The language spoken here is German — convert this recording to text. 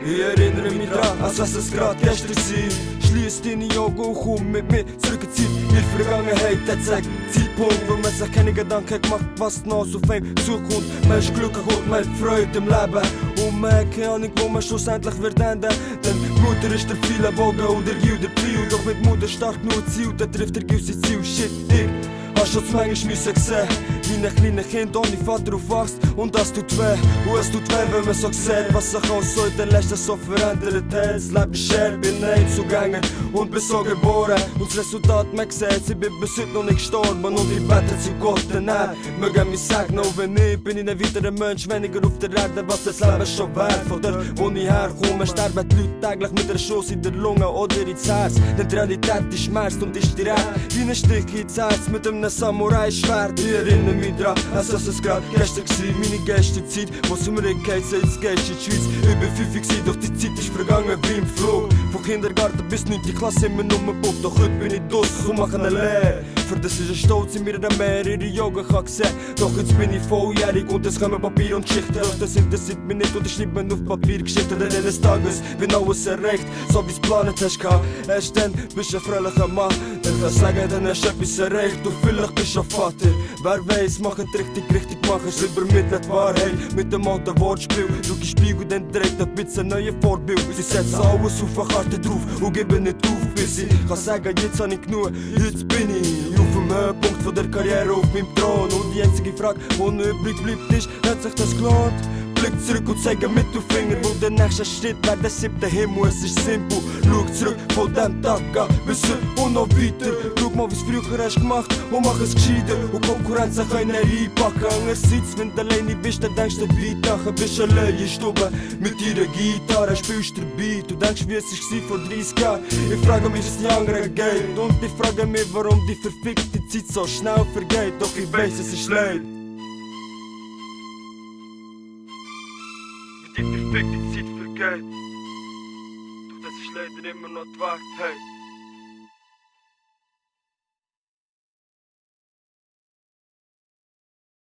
Ich erinnere mich dran, als wär's es grad gestern war. Schließ deine Augen und komm mit mir zurück in die Zeit. In der Vergangenheit, der zeigt Zeitpunkt, wo man sich keine Gedanken gemacht, was noch auf einem zukommt. Man ist glücklich und man hat Freude im Leben. Und man hat keine Ahnung, wo man schlussendlich wird enden. Denn die Mutter ist der viele Bogen und der Gil der Pfeil. Doch mit Mutter stark nur Ziel, dann trifft der Gil sein Ziel. Shit, ich hast schon zu manchmal müssen sehen, wie ein kleines Kind ohne Vater aufwachst. Und das tut weh, und es tut weh, wenn man so sieht, was sich auch so in den letzten so verändert hat. Das Leben ist schwer, bin Einzugänge und bin so geboren. Und das Resultat, man sieht, ich bin bis heute noch nicht gestorben. Und ich bete zu Gott, nein, möge mich segnen. Und wenn ich bin ich ein weiterer Mensch, weniger auf der Erde, was das Leben schon wert. Von dort, wo ich herkomme, sterben die Leute täglich mit einer Schuss in der Lunge oder ins Herz. Denn die Realität ist schmerzt und ist direkt wie ein Stich ins Herz mit einem Samurai-Schwert. Ich erinnere mich dran, als es gerade gestern war, meine Gästezeit, wo es um Rückkehr sagt, jetzt gehst du in die Schweiz. Ich bin 5 gewesen, doch die Zeit ist vergangen wie im Flug. Von Kindergarten bis 9. Klasse immer nur Puff, doch heute bin ich draus und mache eine Lehre. Für das ist ein Stolz in mir, der mehr ihre Augen kann sehen. Doch jetzt bin ich volljährig und es kommen Papier und Geschichten. Doch das interessiert mich nicht und ich schreibe mir auf Papier Geschichten. Denn eines Tages bin alles erreicht, so wie's geplant hast. Erst dann bist du ein fröhlicher Mann. Ich kann sagen, dann hast du etwas erreicht und vielleicht bist du ein Vater. Wer weiß, mach es richtig machen, es übermittelt die Wahrheit mit dem alten Wortspiel. Schau in den Spiegel, dann direkt ein bisschen neue Vorbild. Sie setzen alles auf eine Karte drauf und geben nicht auf, bis ich kann sagen, jetzt habe ich genug, jetzt bin ich auf dem Höhepunkt von der Karriere auf meinem Thron. Und die einzige Frage, die noch übrig bleibt, ist, hat sich das gelohnt? Blick zurück und zeige Mittelfinger, wo der nächste Schritt wäre der 7. Himmel. Es ist simpel, schau zurück von dem Tag an bis heute und noch weiter. Schau mal, wie's früher hast gemacht und mach es gescheiter. Und Konkurrenzen können reinpacken. Andererseits, wenn du alleine bist, dann denkst du weit nachher. Bist allein in der Stube mit ihrer Gitarre, spielst dabei. Du denkst, wie es war vor 30 Jahren. Ich frage mich, was die anderen geht. Und ich frage mich, warum die verfickte Zeit so schnell vergeht. Doch ich weiß, es ist leid. Die perfekte Zeit vergeht. Doch das ist leider immer noch die Wahrheit.